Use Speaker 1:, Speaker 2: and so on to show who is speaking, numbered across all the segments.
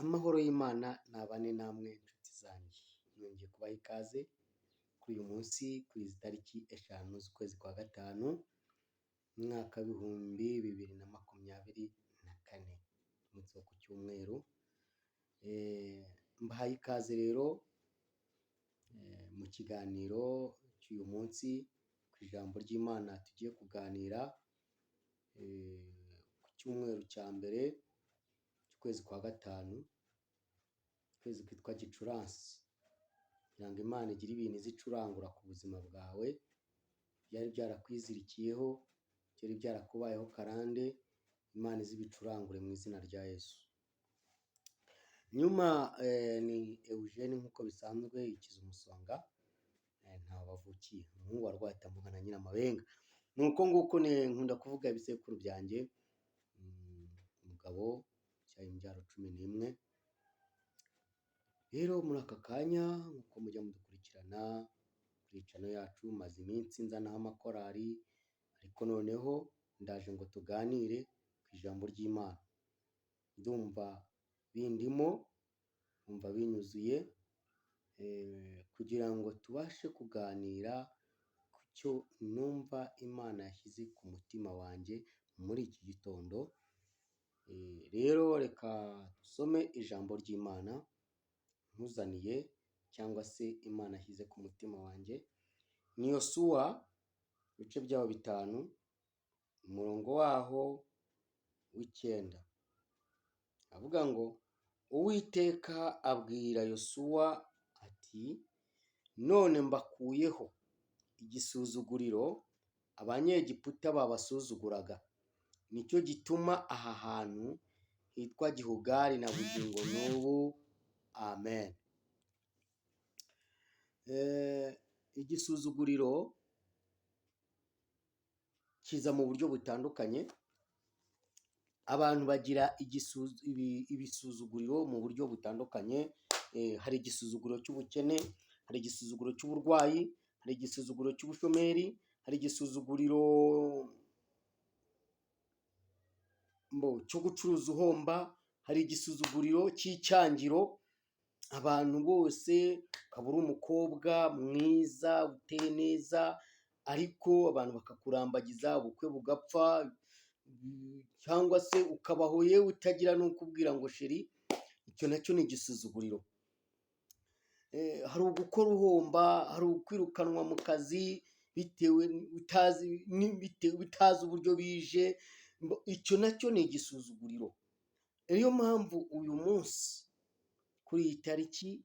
Speaker 1: Amahoro y'Imana nabane namwe inshuti zanjye, nongeye kubaha ikaze kuri uyu munsi kuri izi tariki 5 z'ukwezi kwa gatanu umwaka w'ibihumbi 2024, umunsi wo ku cyumweru. Mbahaye ikaze rero mu kiganiro cy'uyu munsi ku ijambo ry'Imana tugiye kuganira ku cyumweru cya mbere cy'ukwezi kwa gatanu, ukwezi kwitwa Gicurasi, kugira ngo Imana igire ibintu izicurangura ku buzima bwawe, byari byarakwizirikiyeho, byari byarakubayeho karande, Imana izibicurangure mu izina rya Yesu. Nyuma ni Eugene nk'uko bisanzwe ikiza umusonga, ntawe wavukiye, umuhungu wa Rwatambuga na Nyiramabenga. Nuko nguko nkunda kuvuga ibisekuru byanjye, umugabo cyaye imbyaro 11. Rero muri aka kanya nk'uko mujya mudukurikirana kuri channel yacu, maze iminsi nzanaho amakorari, ariko noneho ndaje ngo tuganire ku ijambo ry'Imana. Ndumva bindimo, umva binyuzuye, kugira ngo tubashe kuganira ku cyo numva Imana yashyize ku mutima wanjye muri iki gitondo. Rero reka dusome ijambo ry'Imana nkuzaniye, cyangwa se Imana yashyize ku mutima wanjye. Ni Yosuwa ibice byaho 5, umurongo waho w'9. Avuga ngo Uwiteka abwira Yosuwa ati, none mbakuyeho igisuzuguriro abanyegiputa babasuzuguraga, nicyo gituma aha hantu hitwa Gihugari na bugingo n'ubu. Amen. Igisuzuguriro kiza mu buryo butandukanye. Abantu bagira ibisuzuguriro mu buryo butandukanye. Hari igisuzuguro cy'ubukene, hari igisuzuguro cy'uburwayi, hari igisuzuguro cy'ubushomeri, hari igisuzuguriro cyo gucuruza uhomba, hari igisuzuguriro cy'icyangiro. Abantu bose ukaba uri umukobwa mwiza uteye neza, ariko abantu bakakurambagiza, ubukwe bugapfa, cyangwa se ukabaho yewe utagira n'ukubwira ngo sheri. Icyo nacyo ni igisuzuguriro. Hari ugukora uhomba, hari ukwirukanwa mu kazi bitewe bitazi uburyo bije. Icyo nacyo ni igisuzuguriro. Niyo mpamvu uyu munsi kuri iyi tariki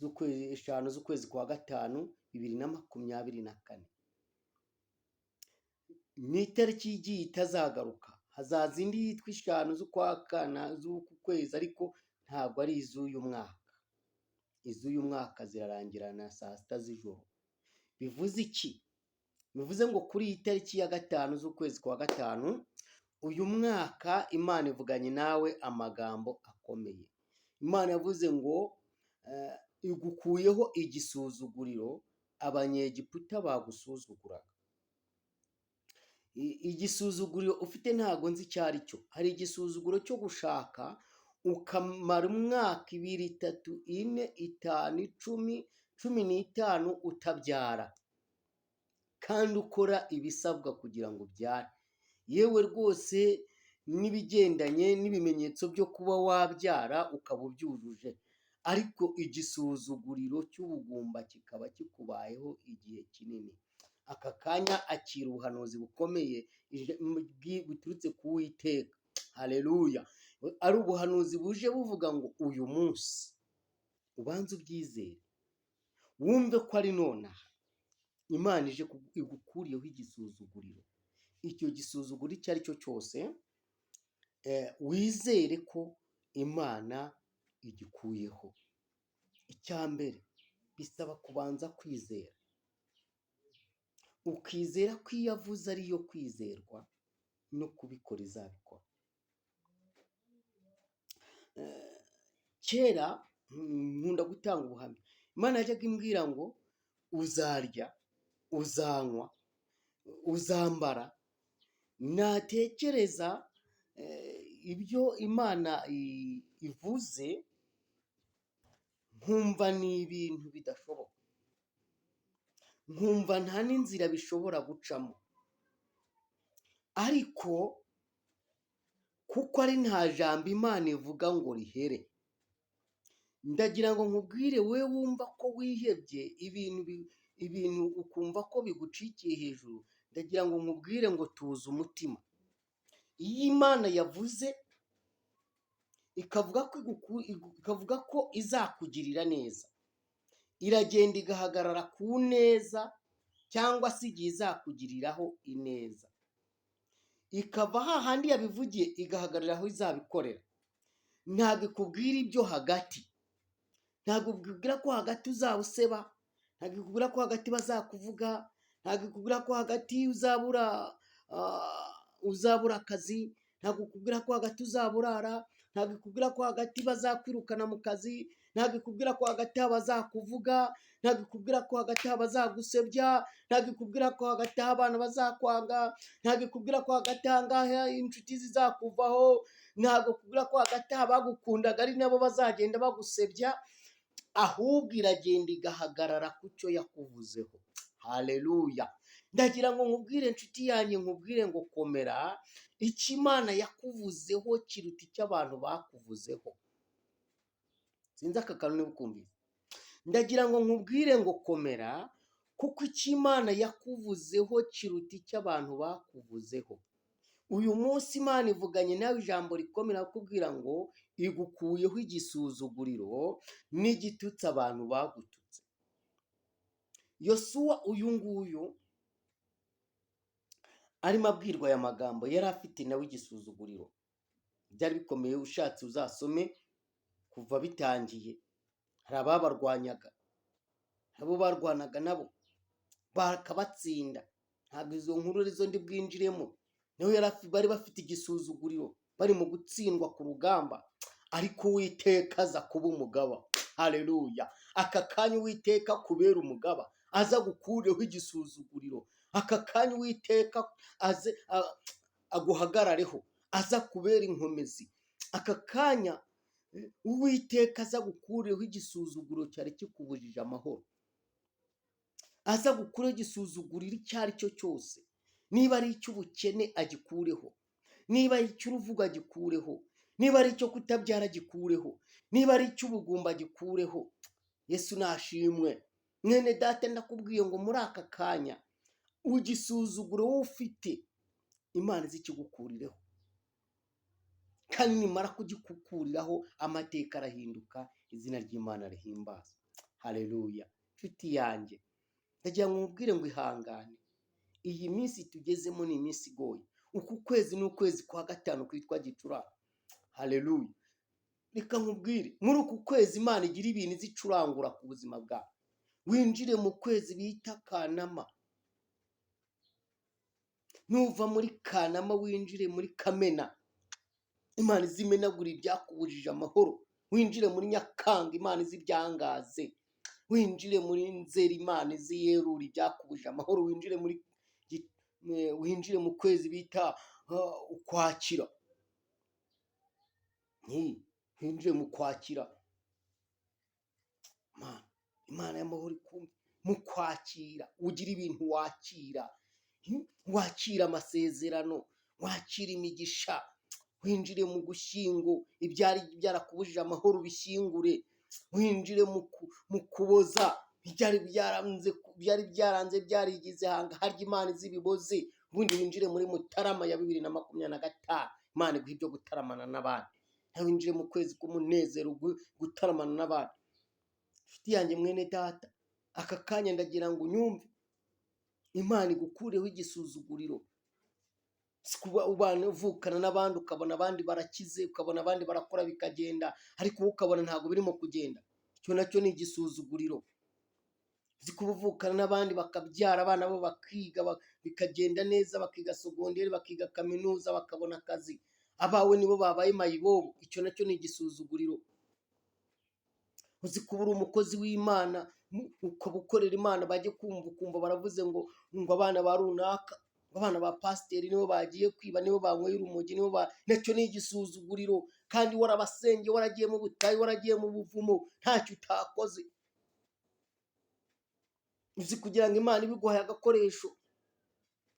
Speaker 1: 5 z'ukwezi kwa gatanu 2024, ni itariki igiye itazagaruka. Hazaza indi yitwa 5 z'uku kwezi, ariko ntabwo ari iz'uyu mwaka. Iz'uyu mwaka zirarangirana saa 6 z'ijoro. Bivuze iki? Bivuze ngo kuri iyi tariki ya 5 z'ukwezi kwa gatanu uyu mwaka Imana ivuganye nawe amagambo akomeye. Imana yavuze ngo igukuyeho igisuzuguriro abanyegiputa bagusuzuguraga. Igisuzuguriro ufite ntago nzi icyo ari cyo. Hari igisuzuguro cyo gushaka ukamara umwaka 2, 3, 4, 5, 10, 15 utabyara, kandi ukora ibisabwa kugira ngo ubyare, yewe rwose n'ibigendanye n'ibimenyetso byo kuba wabyara ukaba ubyujuje, ariko igisuzuguriro cy'ubugumba kikaba kikubayeho igihe kinini. Aka kanya akira ubuhanuzi bukomeye buturutse ku Uwiteka. Haleluya. Ari ubuhanuzi buje buvuga ngo uyu munsi ubanze ubyizere, wumve ko ari nonaha Imana ije igukuriyeho igisuzuguriro. Icyo gisuzuguro icyo ari cyo cyose, wizere ko Imana igikuyeho. Icya mbere bisaba kubanza kwizera, ukizera ko iyo avuze ariyo kwizerwa, no kubikora izabikora. Kera nkunda gutanga ubuhamya. Imana yajyaga imbwira ngo uzarya, uzanywa, uzambara. Natekereza ibyo Imana ivuze nkumva ni ibintu bidashoboka, nkumva nta n'inzira bishobora gucamo, ariko kuko ari nta jambo Imana ivuga ngo rihere, ndagira ngo nkubwire we wumva ko wihebye ibintu ukumva ko bigucikiye hejuru, ndagira ngo nkubwire ngo tuze umutima. Iyo Imana yavuze ikavuga ko izakugirira neza, iragenda igahagarara ku neza, cyangwa se igihe izakugiriraho ineza, ikava hahandi yabivugiye igahagarara aho izabikorera. Ntabwo ikubwira ibyo hagati, ntabwo ikubwira ko hagati uzawuseba, ntabwo ikubwira ko hagati bazakuvuga, ntabwo ikubwira ko hagati uzabura akazi, ntabwo ikubwira ko hagati uzaburara, ntabwo ikubwira ko hagati bazakwirukana mu kazi, ntabwo ikubwira ko hagati bazakuvuga, ntabwo ikubwira ko hagati bazagusebya, ntabwo ikubwira ko hagati abana bazakwanga, ntabwo ikubwira ko hagati ahangaha inshuti zizakuvaho, ntabwo ikubwira ko hagati abagukundaga ari nabo bazagenda bagusebya, ahubwo iragenda igahagarara ku cyo yakuvuzeho. Haleluya! Ndagira ngo nkubwire inshuti yanjye, nkubwire ngo komera, icyo Imana yakuvuzeho kiruta icyo abantu bakuvuzeho. Sinzi aka kantu niba ukumvise. Ndagira ngo nkubwire ngo komera, kuko icyo Imana yakuvuzeho kiruta icyo abantu bakuvuzeho. Uyu munsi Imana ivuganye nawe ijambo rikomera kukubwira ngo igukuyeho igisuzuguriro n'igitutsi abantu bagututse. Yosuwa uyu nguyu arimo abwirwa aya magambo, yari afite nawe igisuzuguriro. Byari bikomeye, ushatse uzasome kuva bitangiye. Hari ababarwanyaga, abo barwanaga nabo bakabatsinda. Ntabwo izo nkuru arizo ndi bwinjiremo. Nawe bari bafite igisuzuguriro, bari mu gutsindwa ku rugamba, ariko Uwiteka aza kuba umugaba. Haleluya! Aka kanya Uwiteka kubera umugaba, aza gukureho igisuzuguriro. Aka kanya Uwiteka aguhagarareho, aza kubera inkomezi. Aka kanya Uwiteka aza gukureho igisuzuguriro cyari kikubujije amahoro, aza gukureho igisuzuguriro icyo ari cyo cyose. Niba ari icy'ubukene agikureho, niba ari icy'uruvugo agikureho, niba ari icyo kutabyara agikureho, niba ari icy'ubugumba agikureho. Yesu nashimwe. Mwene data, ndakubwiye ngo muri aka kanya ugisuzuguro wowe ufite, Imana izikigukurireho, kandi nimara kugikukuriraho amateka arahinduka, izina ry'Imana rihimbazwe. Haleluya! Nshuti yanjye, ndagira ngo nkubwire ngo ihangane. Iyi minsi tugezemo ni iminsi igoye. Uku kwezi ni ukwezi kwa gatanu kwitwa Gicurasi. Haleluya! Reka nkubwire, muri uku kwezi Imana igira ibintu izicurangura ku buzima bwawe. Winjire mu kwezi bita Kanama, nuva muri Kanama winjire muri Kamena, Imana izimenagura ibyakubujije amahoro. Winjire muri Nyakanga, Imana izibyangaze. Winjire muri Nzeri, Imana iziyerura ibyakubujije amahoro. Winjire mu kwezi bita Ukwakira. Winjire mu Kwakira. Imana y'amahoro ikumve. Mu Kwakira ugira ibintu wakira, wakira amasezerano, wakira imigisha. Winjire mu Gushyingo, ibyari byarakubujije amahoro bishyingure. Winjire mu Kuboza, byari byaranze byarigize hanga harya Imana izibiboze. Ubundi winjire muri Mutarama ya 2025, Imana iguha ibyo gutaramana n'abandi. Winjire mu kwezi k'umunezero, gutaramana n'abandi. Nshuti yanjye, mwene data, aka kanya ndagira ngo unyumve, Imana igukureho igisuzuguriro. Ubana uvukana n'abandi, ukabona abandi barakize, ukabona abandi barakora bikagenda, ariko wowe ukabona ntabwo birimo kugenda. Icyo nacyo ni igisuzuguriro. Uzi kuba uvukana n'abandi bakabyara abana bo bakiga bikagenda neza, bakiga sogonderi, bakiga kaminuza, bakabona akazi, abawe nibo babaye mayibobo. Icyo nacyo ni igisuzuguriro. Uzi kuba uri umukozi w'Imana, ukaba ukorera Imana, bajye kumva baravuze ngo abana ba runaka abana ba pasiteri nibo bagiye kwiba, nibo banyweye urumogi, nacyo ni igisuzuguriro. Kandi warabasengeye, waragiye mu butayu, waragiye mu buvumo, ntacyo utakoze. Uzi kugira ngo Imana ibiguhaye agakoresho,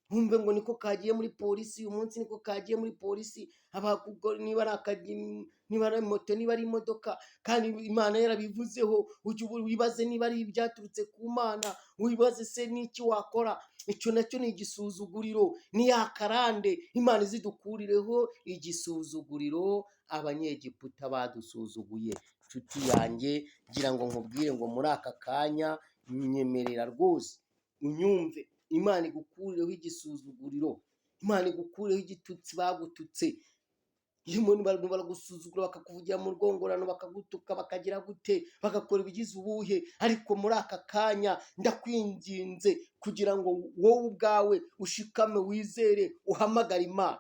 Speaker 1: ntumve ngo niko kagiye muri polisi, uyu munsi niko kagiye muri polisi, niba ari moto, niba ari imodoka, kandi Imana yarabivuzeho. Ujye wibaze niba ari ibyaturutse ku Mana, wibaze se n'iki wakora. Icyo nacyo ni igisuzuguriro, ni ya karande. Imana izidukurireho igisuzuguriro. Abanyegiputa badusuzuguye. Nshuti yanjye, ngira ngo nkubwire ngo muri aka kanya nyemerera rwose unyumve, Imana igukurireho igisuzuguriro, Imana igukurireho igitutsi bagututse. Iyo umuntu baragusuzugura, bakakuvugira mu rwongorano, bakagutuka, bakagira gute, bagakora ibigize ubuhe, ariko muri aka kanya ndakwinginze kugira ngo wowe ubwawe ushikame, wizere, uhamagare Imana,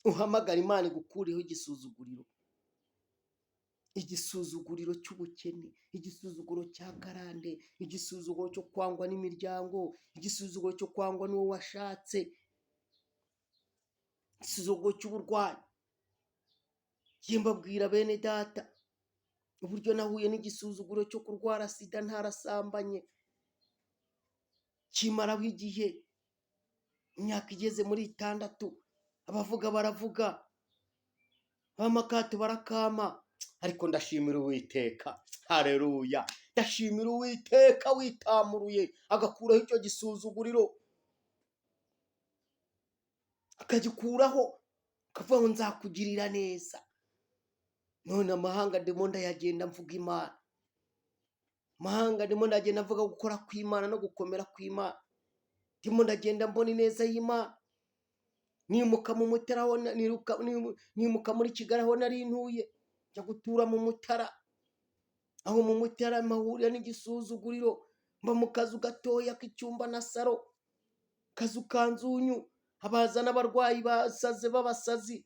Speaker 1: uhamagare Imana igukurireho igisuzuguriro. Igisuzuguriro cy'ubukene, igisuzuguro cya karande, igisuzuguro cyo kwangwa n'imiryango, igisuzuguro cyo kwangwa n'uwo washatse, igisuzuguro cy'uburwayi. Mbabwira bene data uburyo nahuye n'igisuzuguro cyo kurwara sida ntarasambanye, kimaraho igihe, imyaka igeze muri 6. Abavuga baravuga, abamakato barakama, ariko ndashimira Uwiteka. Haleluya! Ndashimira Uwiteka witamuruye agakuraho icyo gisuzuguriro, akagikuraho, akavuga ngo nzakugirira neza. None amahanga ndimo ndayagenda mvuga Imana, amahanga ndimo ndagenda mvuga gukora kw'Imana no gukomera kw'Imana. Ndimo ndagenda mbona ineza y'Imana. Nimuka mu Mutara, nimuka muri Kigali aho nari ntuye, njya gutura mu Mutara. Aho mu Mutara mpahurira n'igisuzuguriro, mba mu kazu gatoya k'icyumba na saro, kazu kanzunyu, abaza n'abarwayi basaze b'abasazi,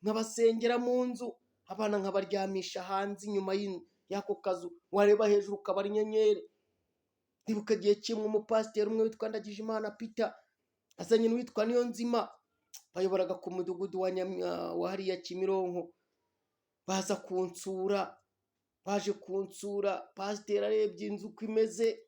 Speaker 1: nkabasengera mu nzu, abana nkabaryamisha hanze inyuma y'ako kazu, wareba hejuru ukaba ari inyenyeri. Ndibuka igihe kimwe umupasiteri umwe witwa Ndagijimana Peter azanye n'uwitwa Niyonzima, bayoboraga ku mudugudu wa hariya Kimironko, baza kunsura. Baje kunsura, pasiteri arebye inzu uko imeze,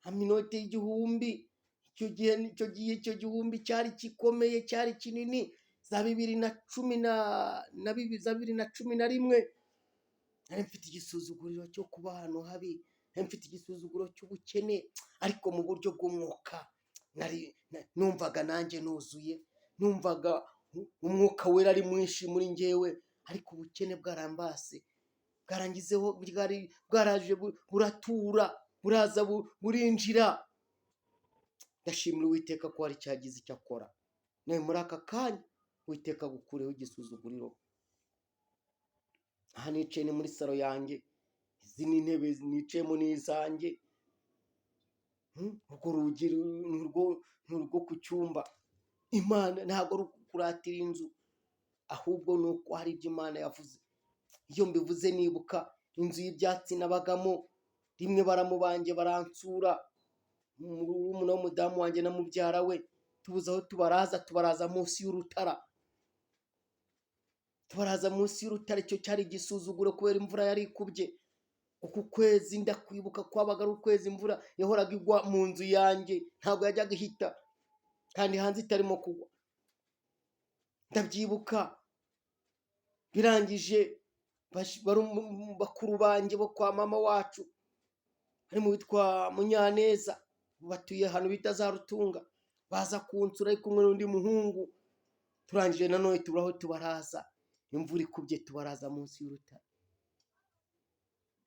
Speaker 1: aminote y'igihumbi. Icyo gihumbi cyari gikomeye, cyari kinini, za 2011. Nari mfite igisuzuguriro cyo kuba ahantu habi, nari mfite igisuzuguro cy'ubukene, ariko mu buryo bw'umwuka numvaga nanjye nuzuye, numvaga umwuka wera ari mwinshi muri njyewe, ariko ubukene bwarambase, bwarangizeho, bwaraje buratura, buraza burinjira. Ndashimira Uwiteka ko hari cyagize icyo akora. Nawe muri aka kanya Uwiteka gukureho igisuzuguriro. Aha nicaye ni muri saro yanjye, izi ni intebe nicayemo n'izanjye, urwo rugi n'urwo ku cyumba. Imana ntabwo ari ukuratira inzu, ahubwo ni uko hari ibyo Imana yavuze. Iyo mbivuze nibuka inzu y'ibyatsi nabagamo, rimwe baramubange baransura, umwana w'umudamu wanjye na mubyara we, tubuze aho tubaraza munsi y'urutara. Tubaraza munsi y'urutare. Icyo cyari igisuzuguro kubera imvura yari ikubye. Uku kwezi ndakwibuka kwabaga ari ukwezi imvura yahoraga igwa mu nzu yanjye, ntabwo yajyaga ihita, kandi hanze itarimo kugwa. Ndabyibuka birangije, bakuru banjye bo kwa mama wacu, harimo witwa Munyaneza, batuye hano bita za Rutunga, baza kunsura ari kumwe n'undi muhungu. Turangije nanone tuburaho tubaraza, imvura ikubye tubaraza munsi y'urutare.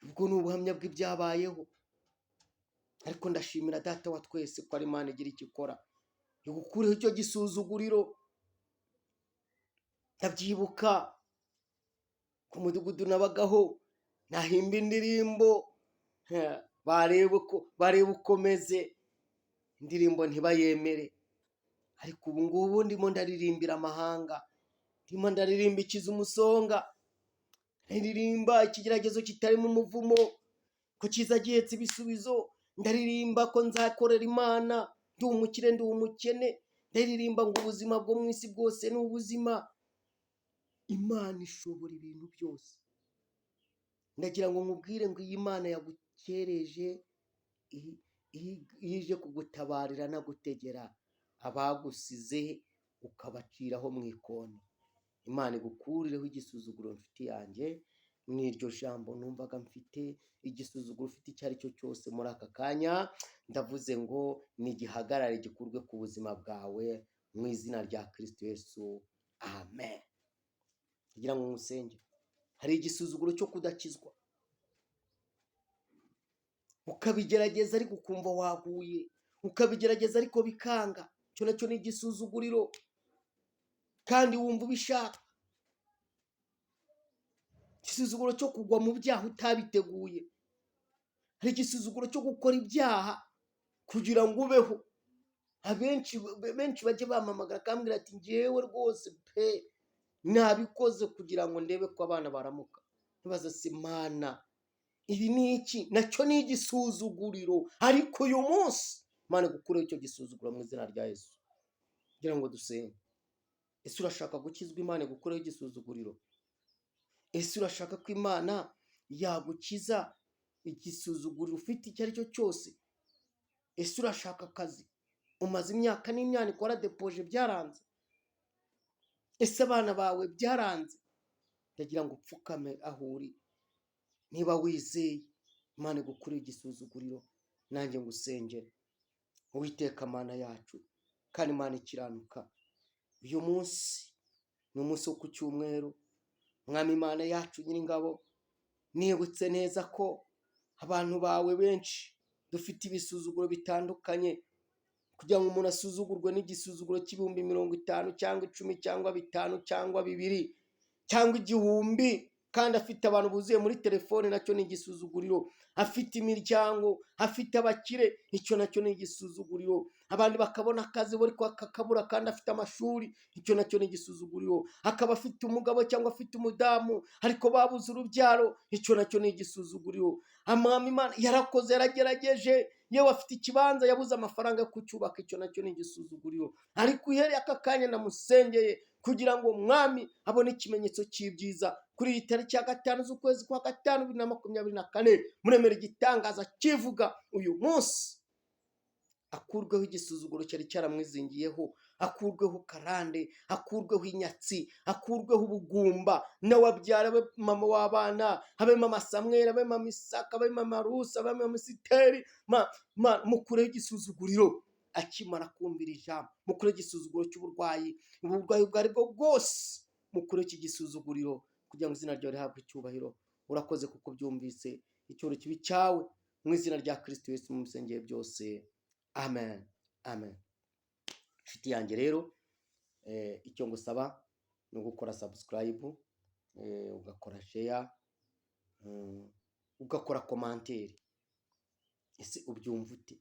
Speaker 1: Ubwo ni ubuhamya bw'ibyabayeho, ariko ndashimira Data wa twese ko ari Imana igira icyo ikora, igukureho icyo gisuzuguriro. Ndabyibuka ku mudugudu nabagaho, nahimba indirimbo, bareba uko meze, indirimbo ntibayemere. Ariko ubu ngubu ndimo ndaririmbira amahanga, ndimo ndaririmba ikiza umusonga, ndaririmba ikigeragezo kitarimo umuvumo, ko kiza gihetse ibisubizo, ndaririmba ko nzakorera Imana, ndi umukire, ndi umukene, ndaririmba ngo ubuzima bwo mu isi bwose ni ubuzima. Imana ishobora ibintu byose. Ndagira ngo nkubwire ngo iyi Mana yagukereje ije kugutabarira no gutegera abagusize ukabaciraho mu ikoni. Imana igukurireho igisuzuguro mfite yanjye. Ni iryo jambo numvaga mfite. Igisuzuguro ufite icyo ari cyo cyose muri aka kanya, ndavuze ngo nigihagarare gikurwe ku buzima bwawe mu izina rya Kristo Yesu, amen. Kugira ngo musenge. Hari igisuzuguro cyo kudakizwa, ukabigerageza ariko ukumva waguye, ukabigerageza ariko bikanga. Cyo nacyo ni igisuzuguriro kandi wumva ubishaka. Igisuzuguro cyo kugwa mu byaha utabiteguye. Hari igisuzuguro cyo gukora ibyaha kugira ngo ubeho. Abenshi bajye bamamagara akambwira ati njyewe rwose pe nabikoze kugira ngo ndebe ko abana baramuka. Ntibaza se Mana ibi ni iki? Nacyo ni igisuzuguriro. Ariko uyu munsi Mana gukureho icyo gisuzuguro mu izina rya Yesu. Kugira ngo dusenge. Ese urashaka gukizwa? Imana gukureho igisuzuguriro. Ese urashaka ko Imana yagukiza igisuzuguriro ufite icyo ari cyo cyose? Ese urashaka akazi? Umaze imyaka n'imyaka ukora depoje byaranze. Ese abana bawe byaranze. Ndagira ngo upfukame aho uri. Niba wizeye Imana gukureho igisuzuguriro, nanjye ngusengere. Uwiteka Mana yacu kandi Imana ikiranuka, uyu munsi ni umunsi wo ku cyumweru. Mwami Imana yacu Nyiringabo, nibutse neza ko abantu bawe benshi dufite ibisuzuguro bitandukanye. Kugira ngo umuntu asuzugurwe n'igisuzuguro cy'ibihumbi 50 cyangwa 10 cyangwa 5 cyangwa 2 cyangwa 1000, kandi afite abantu buzuye muri telefone, nacyo ni igisuzuguriro. Afite imiryango, afite abakire, icyo nacyo ni igisuzuguriro. Abandi bakabona akazi bari kakabura kandi afite amashuri, icyo nacyo ni igisuzuguriro. Akaba afite umugabo cyangwa afite umudamu ariko babuze urubyaro, icyo nacyo ni igisuzuguriro. Amwami Imana yarakoze, yaragerageje, yewe afite ikibanza yabuze amafaranga yo kucyubaka, icyo nacyo ni igisuzuguriro. Ariko uhereye aka kanya namusengeye kugira ngo Mwami abone ikimenyetso cy'ibyiza. Kuri iyi tariki ya 5 z'ukwezi kwa 5 2024 muremera igitangaza kivuga uyu munsi akurweho igisuzuguro cyari cyaramwizingiyeho, akurweho karande, akurweho inyatsi, akurweho ubugumba. Nawe abyara abe mama w'abana, abe mama Samweli, abe mama Isaka, abe mama Rusi, abe mama Siteri. Mukureho igisuzuguriro akimara kumvira ijambo. Mukureho igisuzuguro cy'uburwayi, uburwayi ubwo ari bwo bwose. Mukureho iki gisuzuguriro kugira ngo izina ryawe rihabwe icyubahiro. Urakoze kuko byumvise. Icyoro kibi cyawe mu izina rya Kristo Yesu mumusengeye byose, amen, amen. Nshuti yanjye rero, icyo ngusaba ni ugukora subscribe, ugakora share, ugakora commentaire. Ese ubyumva ute?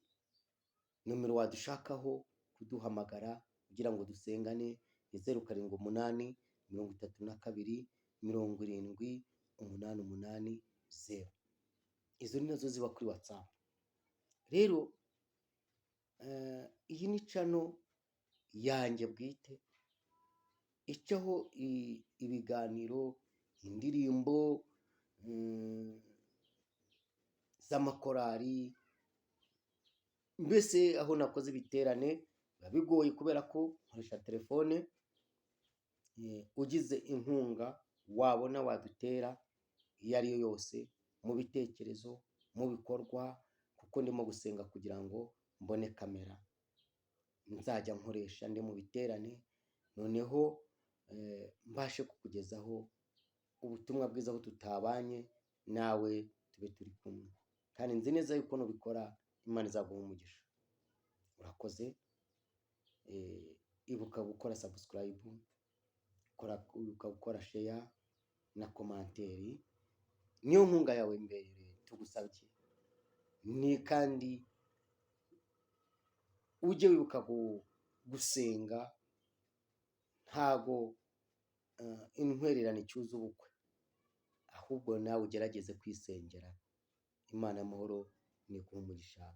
Speaker 1: Numero wadushakaho kuduhamagara kugira ngo dusengane ni 07 32 70 880. Izo ni nazo ziba kuri WhatsApp. Rero iyi ni channel yanjye bwite icaho ibiganiro, indirimbo z'amakorari. Mbese aho nakoze ibiterane bigoye kubera ko nkoresha telefone. Ugize inkunga wabona wadutera iyo ari yo yose, mu bitekerezo, mu bikorwa, kuko ndimo gusenga kugira ngo mbone kamera nzajya nkoresha ndi mu biterane, noneho mbashe kukugezaho ubutumwa bwiza aho tutabanye nawe tube turi kumwe. Kandi nzi neza yuko nubikora Imana izaguha umugisha. Urakoze. Ibuka gukora subscribe, gukora share na commentaire. Niyo nkunga yawe mbere tugusabye. Ni kandi ujye wibuka gusenga. Ntago intwererane cyuza ubukwe, ahubwo nawe ugerageze kwisengera. Imana y'amahoro ni umugisha.